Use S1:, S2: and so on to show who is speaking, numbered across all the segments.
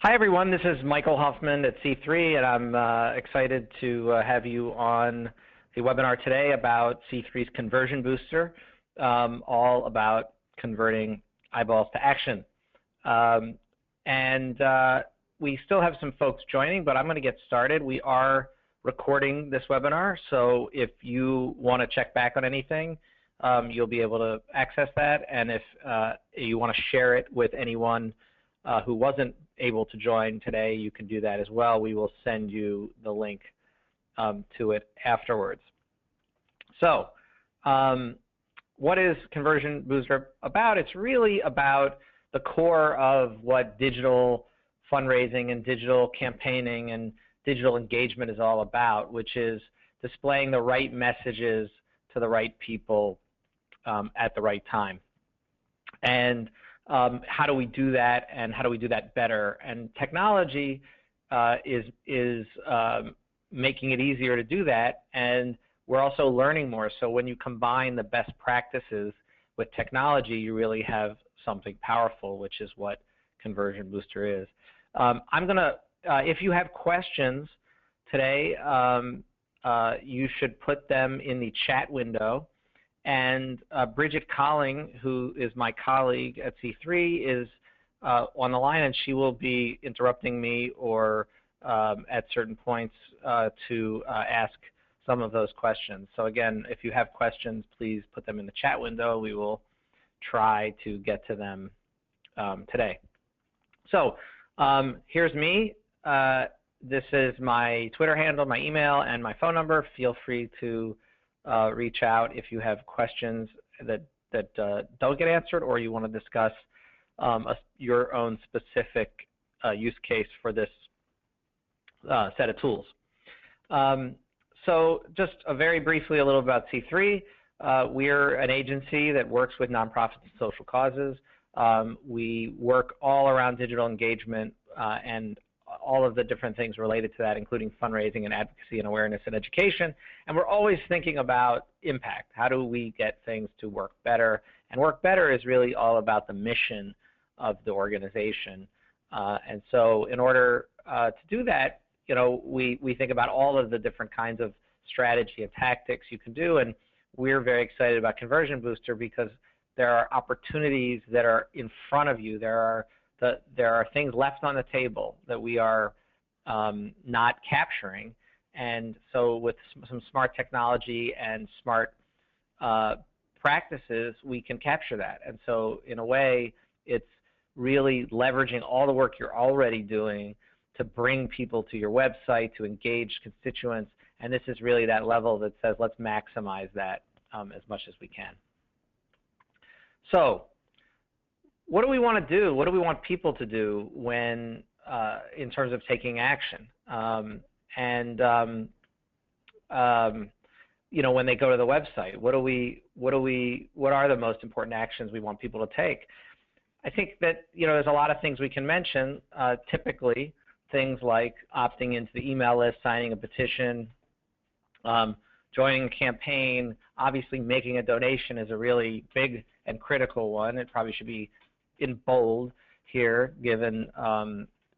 S1: Hi, everyone. This is Michael Hoffman at C3, and I'm excited to have you on the webinar today about C3's Conversion Booster, all about converting eyeballs to action. We still have some folks joining, but I'm going to get started. We are recording this webinar, so if you want to check back on anything, you'll be able to access that. And if you want to share it with anyone who wasn't able to join today, you can do that as well. We will send you the link to it afterwards. So what is Conversion Booster about? It's really about the core of what digital fundraising and digital campaigning and digital engagement is all about, which is displaying the right messages to the right people at the right time. And how do we do that, and how do we do that better? And technology is making it easier to do that, and we're also learning more. So when you combine the best practices with technology, you really have something powerful, which is what Conversion Booster is. I'm going to, if you have questions today, you should put them in the chat window. And Bridget Colling, who is my colleague at C3, is on the line, and she will be interrupting me or at certain points to ask some of those questions. So again, if you have questions, please put them in the chat window. We will try to get to them today. So here's me. This is my Twitter handle, my email, and my phone number. Feel free to reach out if you have questions that don't get answered, or you want to discuss your own specific use case for this set of tools. So just very briefly a little about C3. We're an agency that works with nonprofits and social causes. We work all around digital engagement and all of the different things related to that, including fundraising and advocacy and awareness and education. And we're always thinking about impact. How do we get things to work better? And work better is really all about the mission of the organization. And so in order to do that, we think about all of the different kinds of strategy and tactics you can do. And we're very excited about Conversion Booster because there are opportunities that are in front of you. There are things left on the table that we are not capturing, and so with some smart technology and smart practices, we can capture that. And so in a way, it's really leveraging all the work you're already doing to bring people to your website, to engage constituents, and this is really that level that says let's maximize that as much as we can. So what do we want to do? What do we want people to do when, in terms of taking action? When they go to the website, what are the most important actions we want people to take? I think that there's a lot of things we can mention. Typically, things like opting into the email list, signing a petition, joining a campaign. Obviously, making a donation is a really big and critical one. It probably should be in bold here, given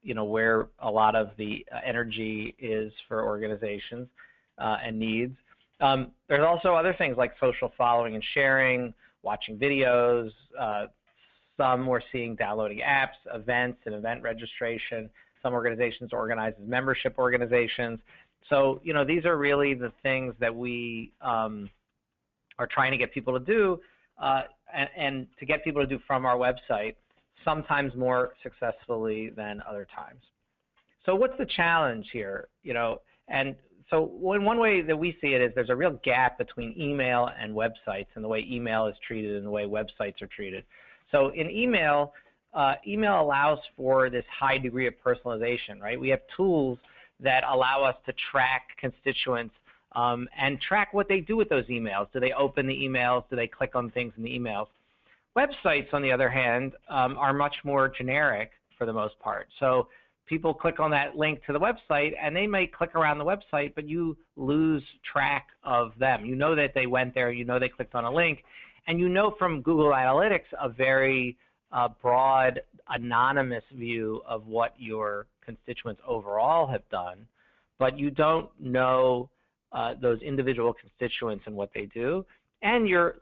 S1: where a lot of the energy is for organizations and needs. There's also other things like social following and sharing, watching videos. Some we're seeing downloading apps, events and event registration. Some organizations organize as membership organizations. So these are really the things that we are trying to get people to do. And to get people to do from our website, sometimes more successfully than other times. So what's the challenge here? And so one way that we see it is there's a real gap between email and websites, and the way email is treated and the way websites are treated. So in email, email allows for this high degree of personalization, right? We have tools that allow us to track constituents and track what they do with those emails. Do they open the emails? Do they click on things in the emails? Websites, on the other hand, are much more generic for the most part. So people click on that link to the website, and they may click around the website, but you lose track of them. You know that they went there. You know they clicked on a link. And you know from Google Analytics a very broad, anonymous view of what your constituents overall have done, but you don't know those individual constituents and what they do, and you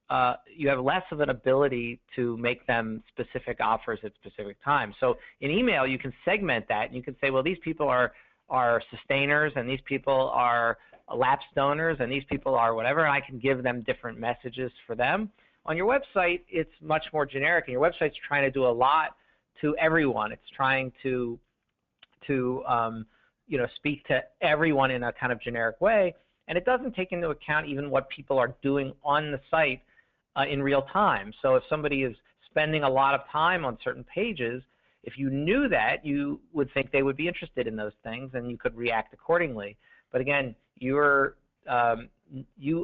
S1: have less of an ability to make them specific offers at specific times. So in email, you can segment that, and you can say, well, these people are sustainers, and these people are lapsed donors, and these people are whatever, and I can give them different messages for them. On your website, it's much more generic, and your website's trying to do a lot to everyone. It's trying to speak to everyone in a kind of generic way, and it doesn't take into account even what people are doing on the site in real time. So if somebody is spending a lot of time on certain pages, if you knew that, you would think they would be interested in those things, and you could react accordingly. But again, you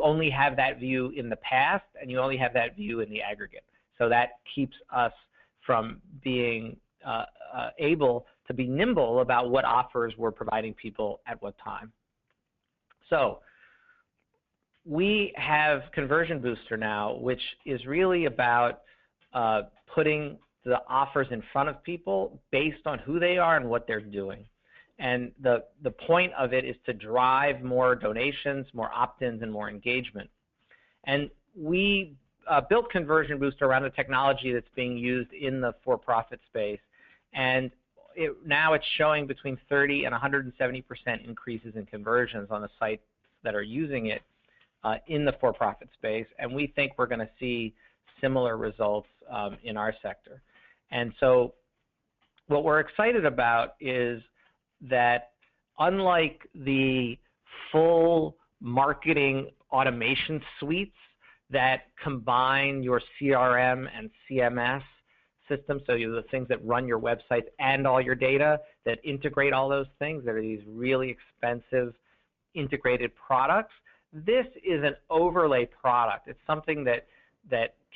S1: only have that view in the past, and you only have that view in the aggregate. So that keeps us from being able to be nimble about what offers we're providing people at what time. So we have Conversion Booster now, which is really about putting the offers in front of people based on who they are and what they're doing. And the point of it is to drive more donations, more opt-ins, and more engagement. And we built Conversion Booster around a technology that's being used in the for-profit space. And now it's showing between 30 and 170% increases in conversions on the sites that are using it in the for-profit space. And we think we're going to see similar results in our sector. And so what we're excited about is that unlike the full marketing automation suites that combine your CRM and CMS systems, so the things that run your websites and all your data, that integrate all those things, that are these really expensive integrated products, this is an overlay product. It's something that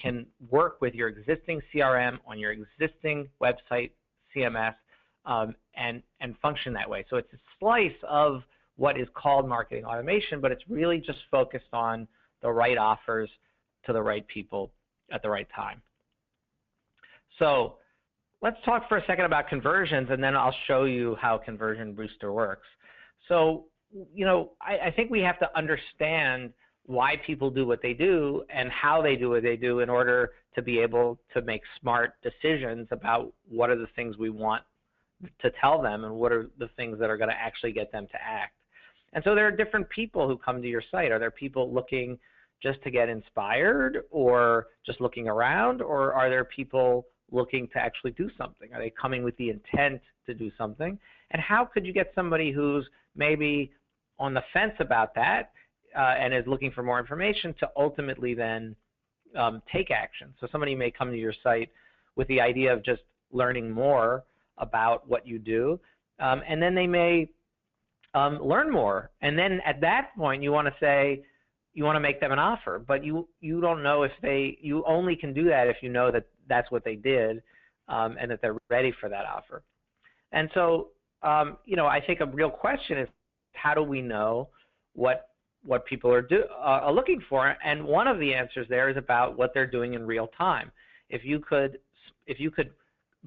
S1: can work with your existing CRM on your existing website CMS and function that way. So it's a slice of what is called marketing automation, but it's really just focused on the right offers to the right people at the right time. So let's talk for a second about conversions, and then I'll show you how Conversion Booster works. So, I think we have to understand why people do what they do and how they do what they do in order to be able to make smart decisions about what are the things we want to tell them and what are the things that are going to actually get them to act. And so there are different people who come to your site. Are there people looking just to get inspired or just looking around, or are there people looking to actually do something? Are they coming with the intent to do something? And how could you get somebody who's maybe on the fence about that and is looking for more information to ultimately then take action? So somebody may come to your site with the idea of just learning more about what you do, and then they may learn more. And then at that point, you want to make them an offer, but you don't know if you only can do that if you know that that's what they did and that they're ready for that offer. And so, I think a real question is, how do we know what people are looking for? And one of the answers there is about what they're doing in real time. If you could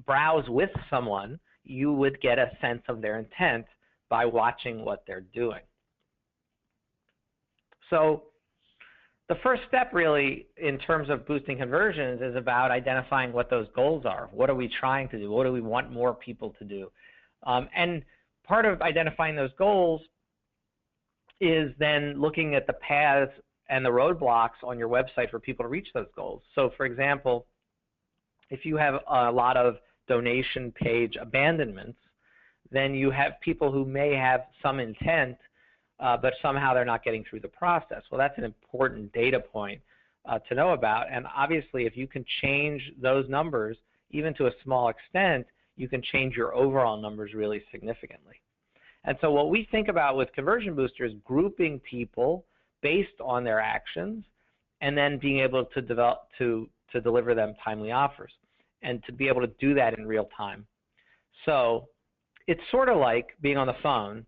S1: browse with someone, you would get a sense of their intent by watching what they're doing. So the first step really in terms of boosting conversions is about identifying what those goals are. What are we trying to do? What do we want more people to do? And part of identifying those goals is then looking at the paths and the roadblocks on your website for people to reach those goals. So for example, if you have a lot of donation page abandonments, then you have people who may have some intent, but somehow they're not getting through the process. Well, that's an important data point to know about. And obviously, if you can change those numbers, even to a small extent, you can change your overall numbers really significantly. And so what we think about with Conversion Booster is grouping people based on their actions and then being able to deliver them timely offers and to be able to do that in real time. So it's sort of like being on the phone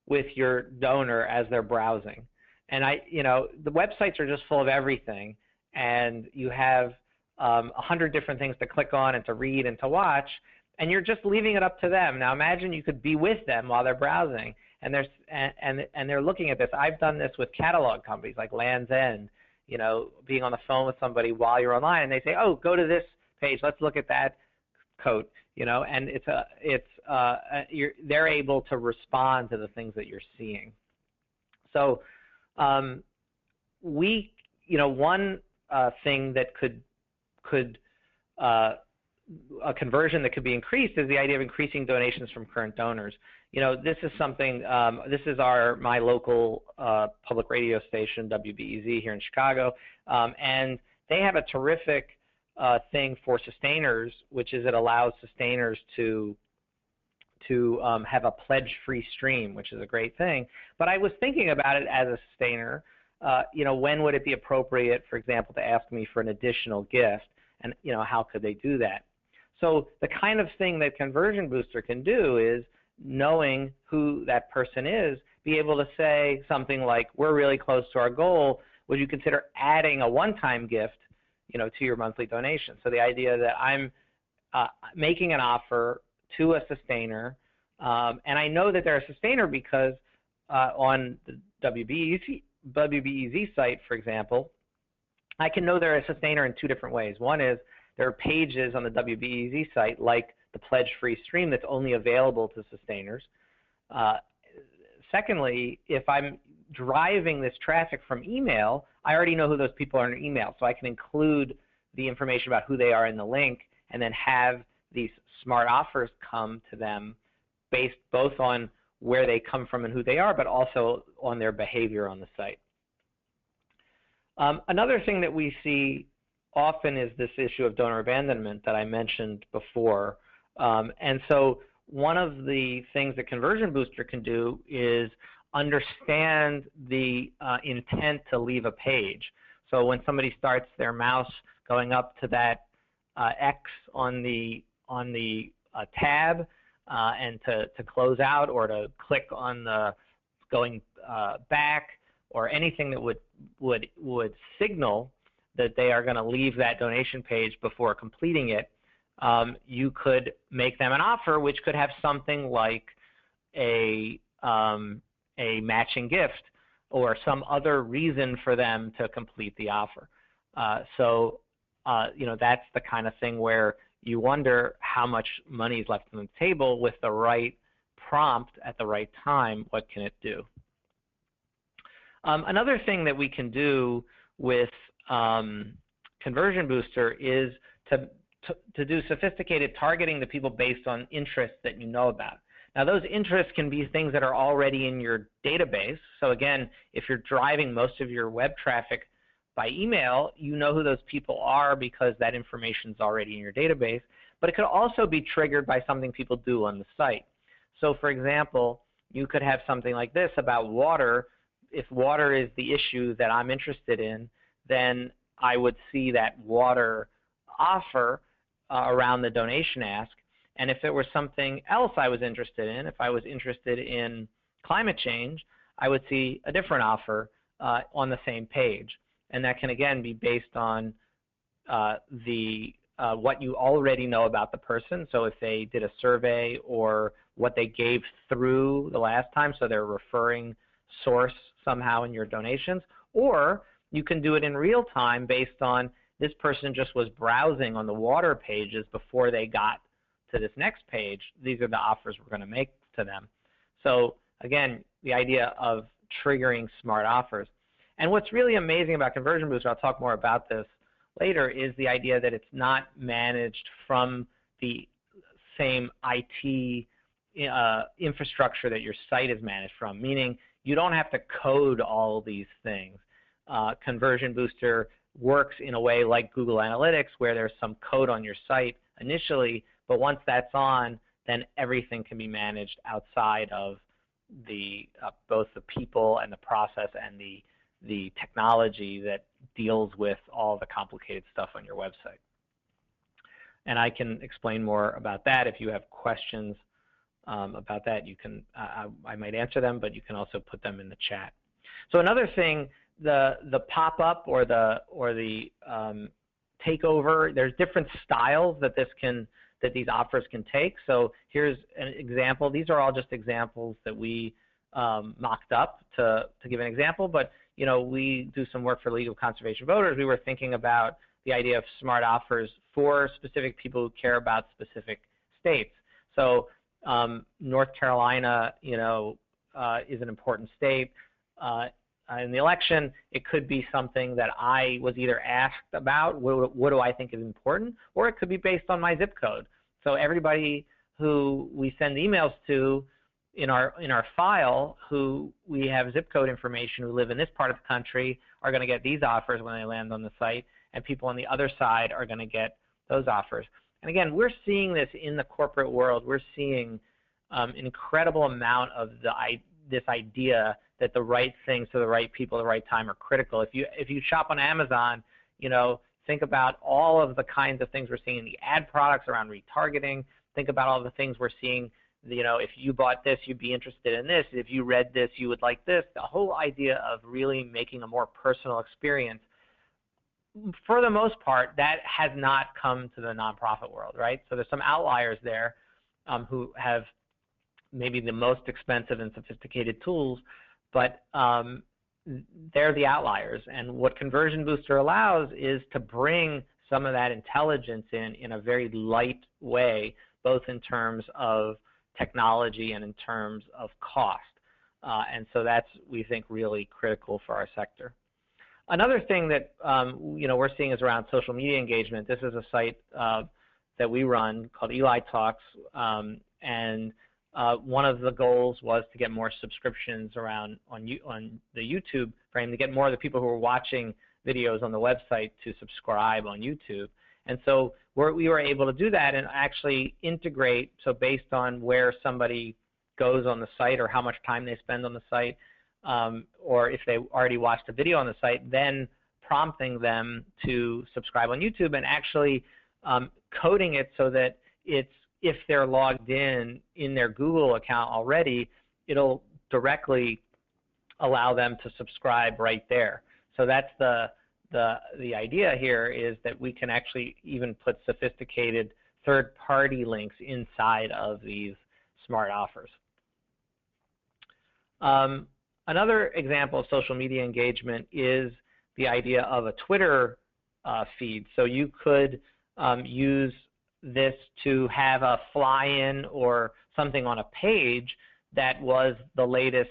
S1: with your donor as they're browsing. And the websites are just full of everything, and you have 100 different things to click on and to read and to watch, and you're just leaving it up to them. Now imagine you could be with them while they're browsing, and they're looking at this. I've done this with catalog companies like Land's End, you know, being on the phone with somebody while you're online, and they say, oh, go to this page, let's look at that coat, you know, and they're able to respond to the things that you're seeing. So one thing that a conversion that could be increased is the idea of increasing donations from current donors. You know, this is something, this is my local public radio station, WBEZ here in Chicago, and they have a terrific thing for sustainers, which is it allows sustainers to have a pledge-free stream, which is a great thing. But I was thinking about it as a sustainer, you know, when would it be appropriate, for example, to ask me for an additional gift, and, you know, how could they do that? So the kind of thing that Conversion Booster can do is, knowing who that person is, be able to say something like, we're really close to our goal, would you consider adding a one-time gift, you know, to your monthly donation? So the idea that I'm making an offer to a sustainer, and I know that they're a sustainer because on the WBEZ site, for example, I can know they're a sustainer in two different ways. One is there are pages on the WBEZ site, like the pledge-free stream, that's only available to sustainers. Secondly, if I'm driving this traffic from email, I already know who those people are in email, so I can include the information about who they are in the link, and then have these smart offers come to them based both on where they come from and who they are, but also on their behavior on the site. Another thing that we see often is this issue of donor abandonment that I mentioned before. And so one of the things that Conversion Booster can do is understand the intent to leave a page. So when somebody starts their mouse going up to that X on the tab and to close out, or to click on the going back, or anything that would signal that they are going to leave that donation page before completing it, you could make them an offer which could have something like a matching gift or some other reason for them to complete the offer. You know, that's the kind of thing where you wonder how much money is left on the table. With the right prompt at the right time, what can it do? Another thing that we can do with Conversion Booster is to do sophisticated targeting to people based on interests that you know about. Now, those interests can be things that are already in your database. So again, if you're driving most of your web traffic by email, you know who those people are because that information is already in your database. But it could also be triggered by something people do on the site. So for example, you could have something like this about water. If water is the issue that I'm interested in, then I would see that water offer around the donation ask. And if it were something else I was interested in, if I was interested in climate change, I would see a different offer on the same page. And that can, again, be based on what you already know about the person. So if they did a survey, or what they gave through the last time, so they're referring source somehow in your donations. Or you can do it in real time based on this person just was browsing on the water pages before they got to this next page. These are the offers we're going to make to them. So again, the idea of triggering smart offers. And what's really amazing about Conversion Booster, I'll talk more about this later, is the idea that it's not managed from the same IT infrastructure that your site is managed from, meaning you don't have to code all these things. Conversion Booster works in a way like Google Analytics, where there's some code on your site initially, but once that's on, then everything can be managed outside of the both the people and the process and the technology that deals with all the complicated stuff on your website. And I can explain more about that. If you have questions about that, you can I might answer them, but you can also put them in the chat. So another thing, the pop-up or the take over. There's different styles that these offers can take. So here's an example. These are all just examples that we mocked up to give an example, but we do some work for League of Conservation Voters. We were thinking about the idea of smart offers for specific people who care about specific states. So North Carolina, is an important state. In the election, it could be something that I was either asked about, what do I think is important, or it could be based on my zip code. So everybody who we send emails to in our file, who we have zip code information, who live in this part of the country, are going to get these offers when they land on the site, and people on the other side are going to get those offers. And again, we're seeing this in the corporate world. We're seeing an incredible amount of this idea that the right things to the right people at the right time are critical. If you shop on Amazon, think about all of the kinds of things we're seeing in the ad products around retargeting. Think about all the things we're seeing. If you bought this, you'd be interested in this. If you read this, you would like this. The whole idea of really making a more personal experience, for the most part, that has not come to the nonprofit world, right? So there's some outliers there who have maybe the most expensive and sophisticated tools, but they're the outliers. And what Conversion Booster allows is to bring some of that intelligence in a very light way, both in terms of technology and in terms of cost. And so that's, we think, really critical for our sector. Another thing that we're seeing is around social media engagement. This is a site that we run called Eli Talks, and one of the goals was to get more subscriptions on the YouTube frame, to get more of the people who are watching videos on the website to subscribe on YouTube. And so we were able to do that and actually integrate, so based on where somebody goes on the site or how much time they spend on the site, or if they already watched a video on the site, then prompting them to subscribe on YouTube and actually coding it so that if they're logged in their Google account already, it'll directly allow them to subscribe right there. So that's the idea here, is that we can actually even put sophisticated third-party links inside of these smart offers. Another example of social media engagement is the idea of a Twitter feed. So you could use this to have a fly-in or something on a page that was the latest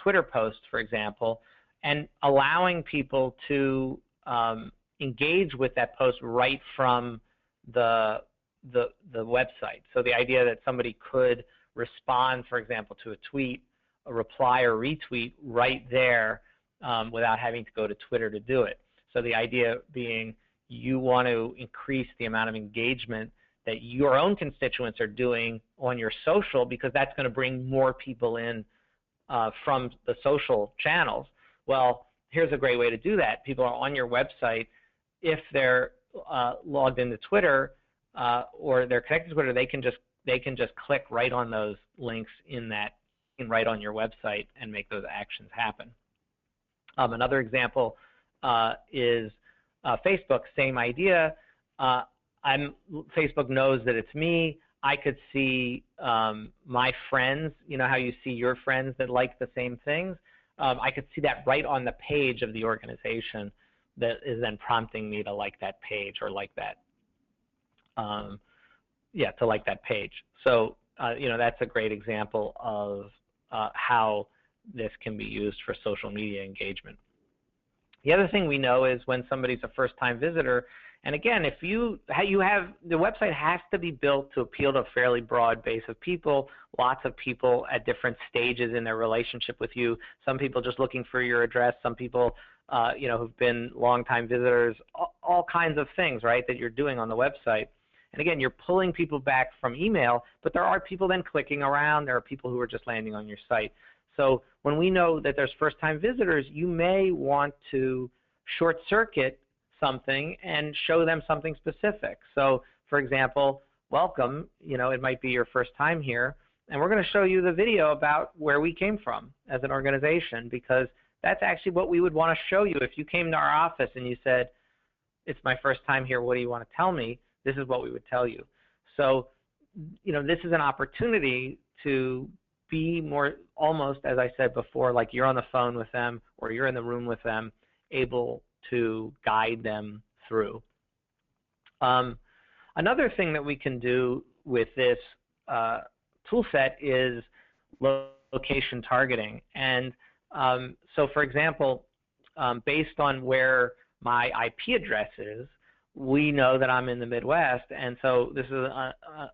S1: Twitter post, for example, and allowing people to engage with that post right from the website. So the idea that somebody could respond, for example, to a tweet, a reply or retweet right there without having to go to Twitter to do it. So the idea being, you want to increase the amount of engagement that your own constituents are doing on your social, because that's going to bring more people in from the social channels. Well, here's a great way to do that. People are on your website. If they're logged into Twitter or they're connected to Twitter, they can just click right on those links right on your website and make those actions happen. Another example is Facebook. Same idea. Facebook knows that it's me. I could see my friends. You know how you see your friends that like the same things? I could see that right on the page of the organization that is then prompting me to like that page or like that, to like that page. So, that's a great example of how this can be used for social media engagement. The other thing we know is when somebody's a first-time visitor, and again, if the website has to be built to appeal to a fairly broad base of people, lots of people at different stages in their relationship with you, some people just looking for your address, some people who've been long-time visitors, all kinds of things, right, that you're doing on the website. And again, you're pulling people back from email, but there are people then clicking around. There are people who are just landing on your site. So when we know that there's first-time visitors, you may want to short-circuit something and show them something specific. So, for example, welcome, it might be your first time here, and we're going to show you the video about where we came from as an organization, because that's actually what we would want to show you. If you came to our office and you said, it's my first time here, what do you want to tell me? This is what we would tell you. So, this is an opportunity to be more, almost as I said before, like you're on the phone with them or you're in the room with them, able to guide them through. Another thing that we can do with this tool set is location targeting. And so, for example, based on where my IP address is, we know that I'm in the Midwest. And so this is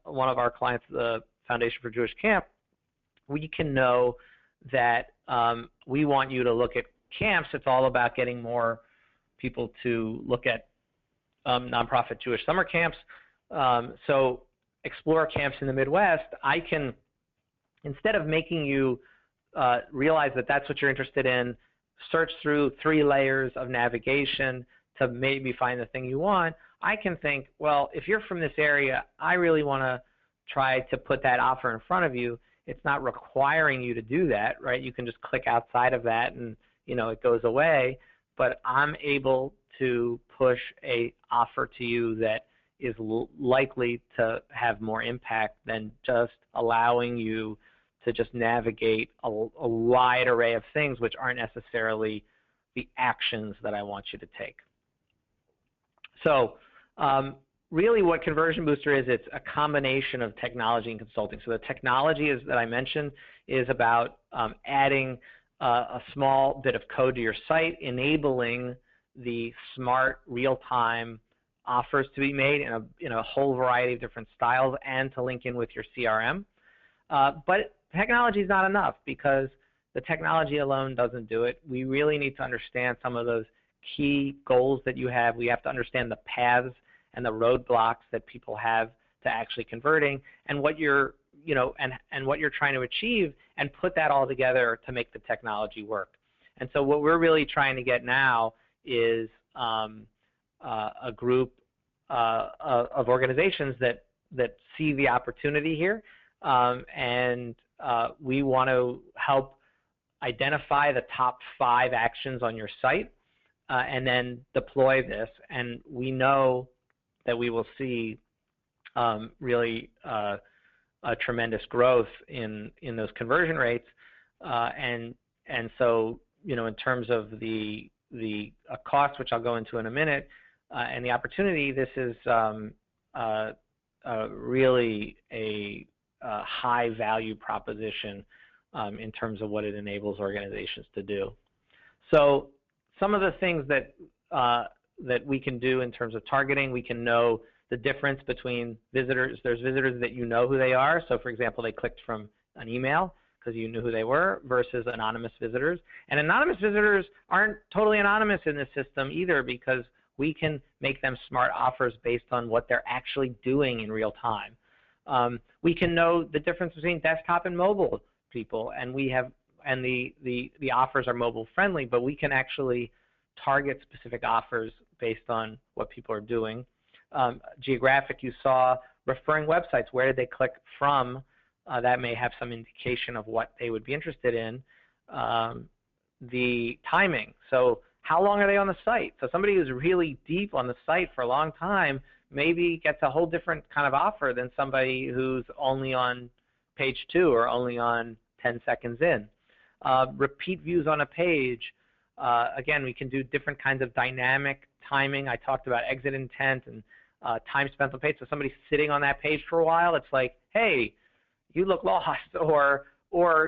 S1: one of our clients, the Foundation for Jewish Camp. We can know that we want you to look at camps. It's all about getting more people to look at nonprofit Jewish summer camps. So explore camps in the Midwest. I can, instead of making you realize that that's what you're interested in, search through 3 layers of navigation to maybe find the thing you want, I can think, well, if you're from this area, I really want to try to put that offer in front of you. It's not requiring you to do that, right? You can just click outside of that and, it goes away. But I'm able to push a offer to you that is likely to have more impact than just allowing you to just navigate a wide array of things which aren't necessarily the actions that I want you to take. So really what Conversion Booster is, it's a combination of technology and consulting. So the technology that I mentioned is about adding a small bit of code to your site, enabling the smart real-time offers to be made in a whole variety of different styles and to link in with your CRM. But technology is not enough because the technology alone doesn't do it. We really need to understand some of those key goals that you have. We have to understand the paths and the roadblocks that people have to actually converting and what you're, and what you're trying to achieve, and put that all together to make the technology work. And so what we're really trying to get now is a group of organizations that see the opportunity here, and we want to help identify the top 5 actions on your site and then deploy this. And we know that we will see really a tremendous growth in those conversion rates, and so in terms of the cost, which I'll go into in a minute, and the opportunity, this is really a high value proposition in terms of what it enables organizations to do. So some of the things that that we can do in terms of targeting, we can know the difference between visitors. There's visitors that you know who they are. So for example, they clicked from an email because you knew who they were, versus anonymous visitors. And anonymous visitors aren't totally anonymous in this system either, because we can make them smart offers based on what they're actually doing in real time. We can know the difference between desktop and mobile people, and we have, and the offers are mobile friendly, but we can actually target specific offers based on what people are doing. Geographic, you saw referring websites. Where did they click from? That may have some indication of what they would be interested in. The timing. So how long are they on the site? So somebody who's really deep on the site for a long time maybe gets a whole different kind of offer than somebody who's only on page 2 or only on 10 seconds in. Repeat views on a page. Again, we can do different kinds of dynamic timing. I talked about exit intent and time spent on page. So somebody's sitting on that page for a while, it's like, hey, you look lost, or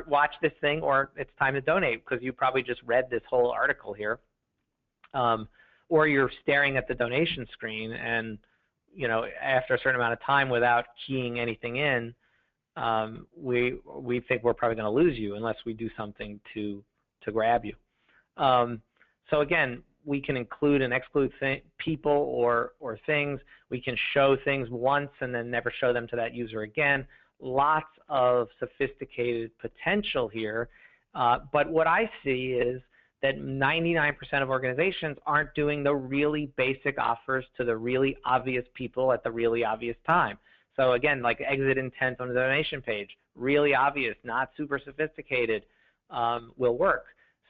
S1: watch this thing, or it's time to donate because you probably just read this whole article here. Or you're staring at the donation screen, and after a certain amount of time without keying anything in, we think we're probably going to lose you unless we do something to grab you. So again, we can include and exclude people or things. We can show things once and then never show them to that user again. Lots of sophisticated potential here. But what I see is that 99% of organizations aren't doing the really basic offers to the really obvious people at the really obvious time. So again, like exit intent on the donation page, really obvious, not super sophisticated, will work.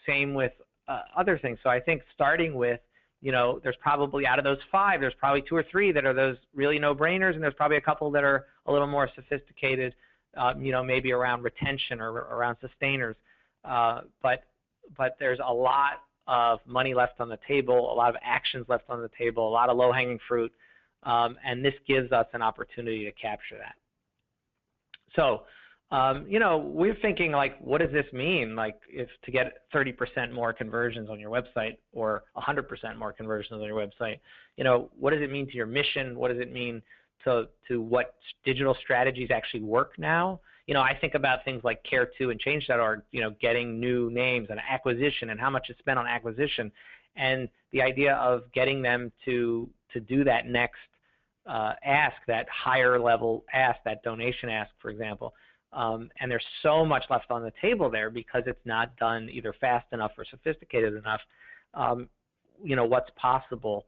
S1: Same with other things. So I think starting with there's probably out of those 5, there's probably 2 or 3 that are those really no-brainers, and there's probably a couple that are a little more sophisticated, maybe around retention or around sustainers. But there's a lot of money left on the table, a lot of actions left on the table, a lot of low-hanging fruit, and this gives us an opportunity to capture that. So, we're thinking, like, what does this mean? Like, if to get 30% more conversions on your website or 100% more conversions on your website, what does it mean to your mission? What does it mean to what digital strategies actually work now? I think about things like Care2 and Change.org, getting new names and acquisition and how much is spent on acquisition, and the idea of getting them to do that next ask, that higher level ask, that donation ask, for example. And there's so much left on the table there because it's not done either fast enough or sophisticated enough. What's possible.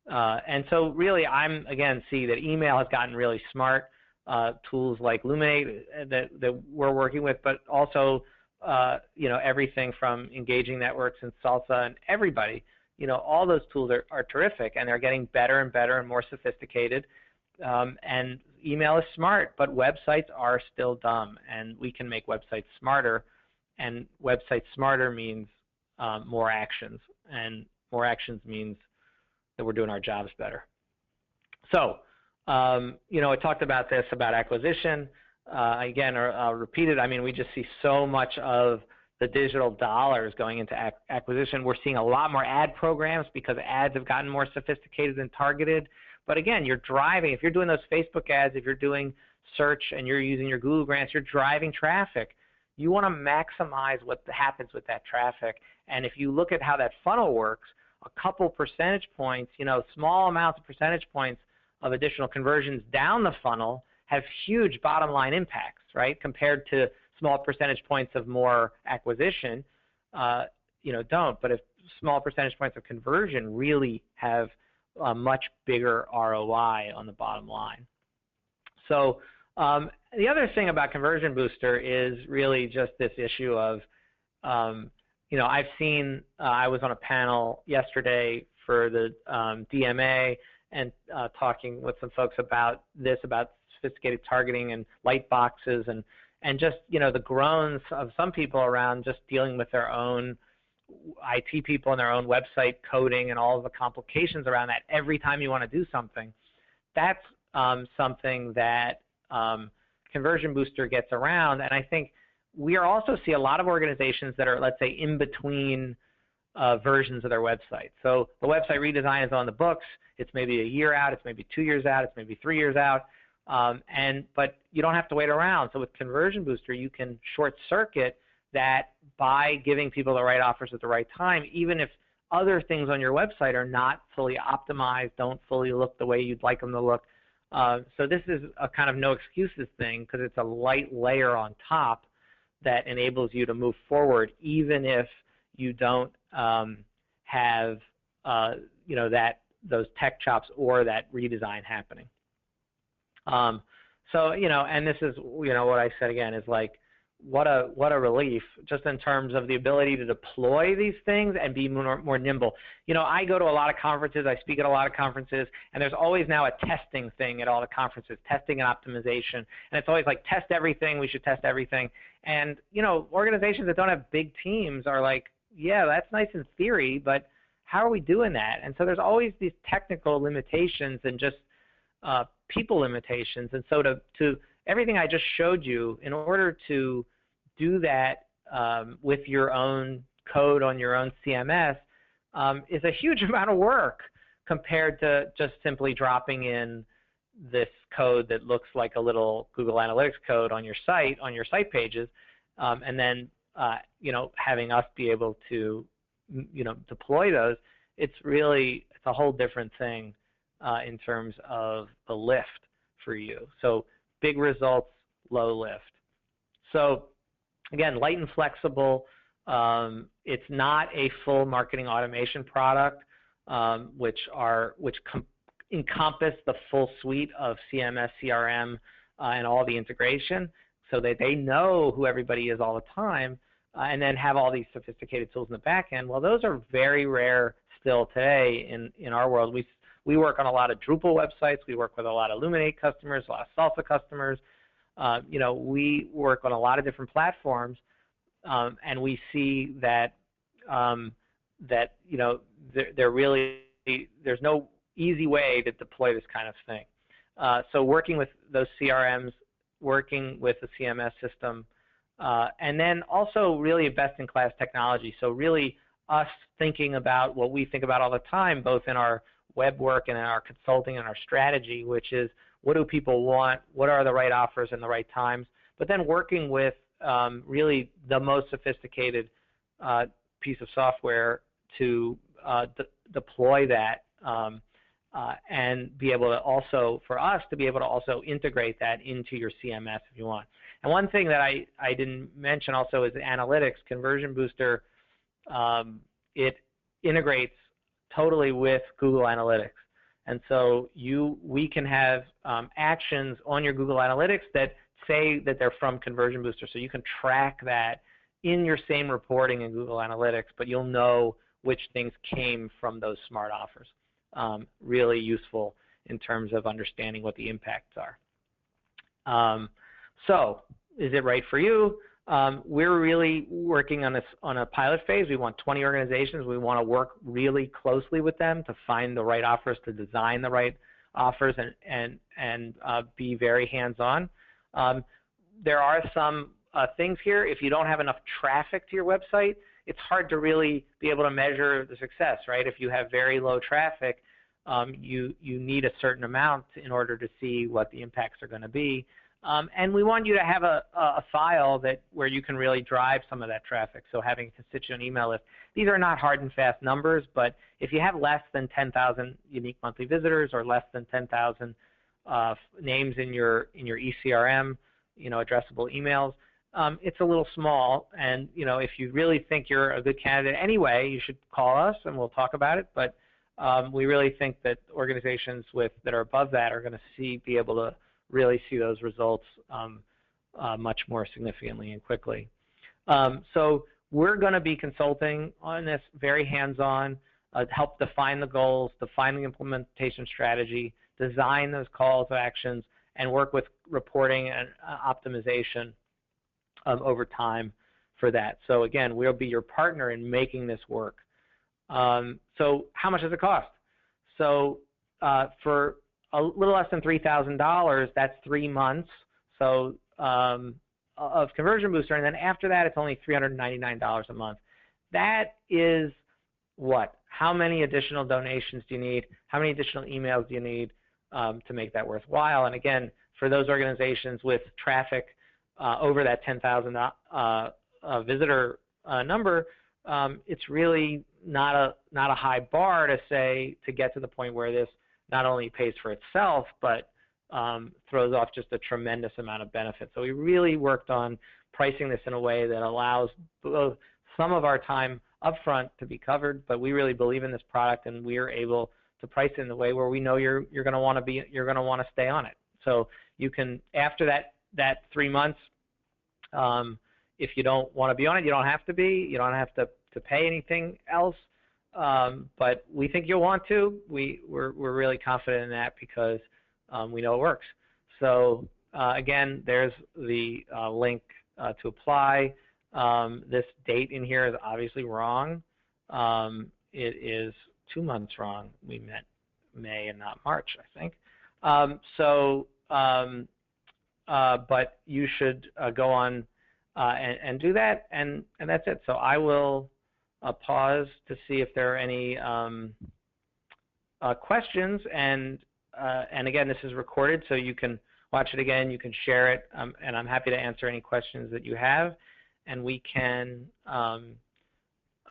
S1: And so really again, see that email has gotten really smart. Tools like Luminate that we're working with, but also everything from engaging networks and Salsa and everybody, all those tools are terrific, and they're getting better and better and more sophisticated. And email is smart, but websites are still dumb, and we can make websites smarter, and websites smarter means more actions, and more actions means that we're doing our jobs better. So I talked about this, about acquisition. Again, I'll repeat it. I mean, we just see so much of the digital dollars going into acquisition. We're seeing a lot more ad programs because ads have gotten more sophisticated and targeted. But again, you're driving. If you're doing those Facebook ads, if you're doing search and you're using your Google grants, you're driving traffic. You want to maximize what happens with that traffic. And if you look at how that funnel works, a couple percentage points, small amounts of percentage points of additional conversions down the funnel have huge bottom line impacts, right? Compared to small percentage points of more acquisition, don't. But if small percentage points of conversion really have a much bigger ROI on the bottom line. So the other thing about Conversion Booster is really just this issue of, I've seen, I was on a panel yesterday for the DMA and talking with some folks about this, about sophisticated targeting and light boxes and just, the groans of some people around just dealing with their own IT people and their own website coding and all of the complications around that every time you want to do something. That's something that Conversion Booster gets around, and I think we also see a lot of organizations that are, let's say, in between versions of their website. So the website redesign is on the books. It's maybe a year out. It's maybe 2 years out. It's maybe 3 years out. But you don't have to wait around. So with Conversion Booster, you can short circuit that by giving people the right offers at the right time, even if other things on your website are not fully optimized, don't fully look the way you'd like them to look. So this is a kind of no excuses thing because it's a light layer on top that enables you to move forward even if you don't have those tech chops or that redesign happening. And this is what I said again is like what a relief just in terms of the ability to deploy these things and be more nimble. I go to a lot of conferences, I speak at a lot of conferences, and there's always now a testing thing at all the conferences, testing and optimization, and it's always like test everything, we should test everything. And organizations that don't have big teams are like, yeah, that's nice in theory, but how are we doing that? And so there's always these technical limitations and just people limitations. And so to everything I just showed you, in order to do that with your own code on your own CMS is a huge amount of work compared to just simply dropping in this code that looks like a little Google Analytics code on your site pages, and then having us be able to deploy those. It's a whole different thing in terms of the lift for you. So big results, low lift. So again, light and flexible. It's not a full marketing automation product, which encompass the full suite of CMS, CRM, and all the integration, so that they know who everybody is all the time, and then have all these sophisticated tools in the back end. Well, those are very rare still today in our world. We work on a lot of Drupal websites. We work with a lot of Illuminate customers, a lot of Salsa customers. We work on a lot of different platforms, and we see that there's no easy way to deploy this kind of thing. So working with those CRMs, working with the CMS system, and then also really a best-in-class technology. So really us thinking about what we think about all the time, both in our web work and in our consulting and our strategy, which is what do people want, what are the right offers and the right times, but then working with really the most sophisticated piece of software to deploy that and be able to also, for us, to be able to also integrate that into your CMS if you want. And one thing that I didn't mention also is analytics. Conversion Booster, it integrates totally with Google Analytics. And so we can have actions on your Google Analytics that say that they're from Conversion Booster. So you can track that in your same reporting in Google Analytics, but you'll know which things came from those smart offers. Really useful in terms of understanding what the impacts are. So is it right for you? We're really working on this on a pilot phase. We want 20 organizations. We want to work really closely with them to find the right offers, to design the right offers, and be very hands-on. There are some things here. If you don't have enough traffic to your website, it's hard to really be able to measure the success, right? If you have very low traffic, you need a certain amount in order to see what the impacts are going to be. And we want you to have a file where you can really drive some of that traffic. So having a constituent email list. These are not hard and fast numbers, but if you have less than 10,000 unique monthly visitors or less than 10,000 names in your ECRM, addressable emails, it's a little small. And if you really think you're a good candidate anyway, you should call us and we'll talk about it. But we really think that organizations that are above that are going to be able to really see those results much more significantly and quickly. So we're going to be consulting on this very hands-on, help define the goals, define the implementation strategy, design those calls to actions, and work with reporting and optimization over time for that. So again, we'll be your partner in making this work. So how much does it cost? So for a little less than $3,000, that's 3 months of Conversion Booster, and then after that, it's only $399 a month. That is what? How many additional donations do you need? How many additional emails do you need to make that worthwhile? And again, for those organizations with traffic over that 10,000 visitor number, it's really not a high bar to get to the point where this not only pays for itself, but throws off just a tremendous amount of benefit. So we really worked on pricing this in a way that allows both some of our time upfront to be covered, but we really believe in this product, and we are able to price it in a way where we know you're going to want to stay on it. So you can, after that 3 months, if you don't want to be on it, you don't have to be. You don't have to pay anything else. But we think you'll want to. We're really confident in that because we know it works. So again, there's the link to apply. This date in here is obviously wrong. It is 2 months wrong. We meant May and not March, I think. But you should go on and do that, and that's it. So I will pause to see if there are any questions, and again, this is recorded, so you can watch it again, you can share it, and I'm happy to answer any questions that you have, and we can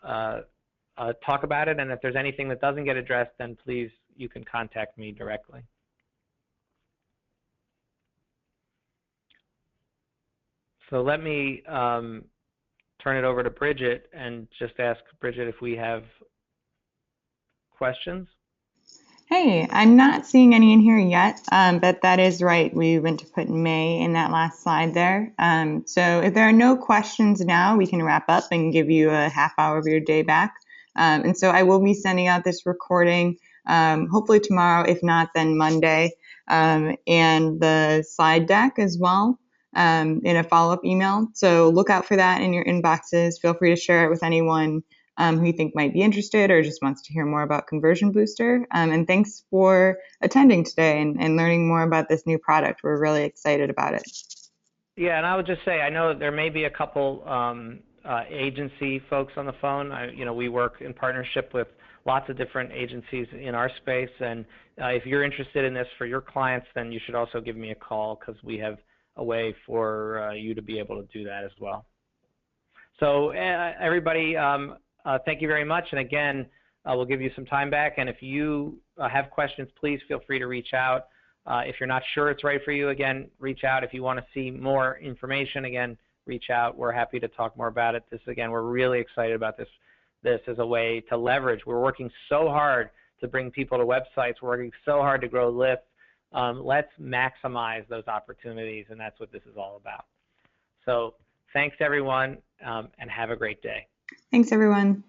S1: talk about it, and if there's anything that doesn't get addressed, then please, you can contact me directly. So let me turn it over to Bridget and just ask Bridget if we have questions.
S2: Hey, I'm not seeing any in here yet, but that is right. We went to put May in that last slide there. So if there are no questions now, we can wrap up and give you a half hour of your day back. And so I will be sending out this recording hopefully tomorrow, if not, then Monday, and the slide deck as well in a follow-up email. So look out for that in your inboxes. Feel free to share it with anyone who you think might be interested or just wants to hear more about Conversion Booster. And thanks for attending today and learning more about this new product. We're really excited about it.
S1: Yeah, and I would just say I know there may be a couple agency folks on the phone. We work in partnership with lots of different agencies in our space, and if you're interested in this for your clients, then you should also give me a call because we have a way for you to be able to do that as well. So everybody, thank you very much, and again, we'll give you some time back, and if you have questions, please feel free to reach out. If you're not sure it's right for you, again, reach out. If you want to see more information, again, reach out. We're happy to talk more about it. We're really excited about this. This is a way to leverage. We're working so hard to bring people to websites. We're working so hard to grow lists. Let's maximize those opportunities, and that's what this is all about. So thanks, everyone, and have a great day.
S2: Thanks, everyone.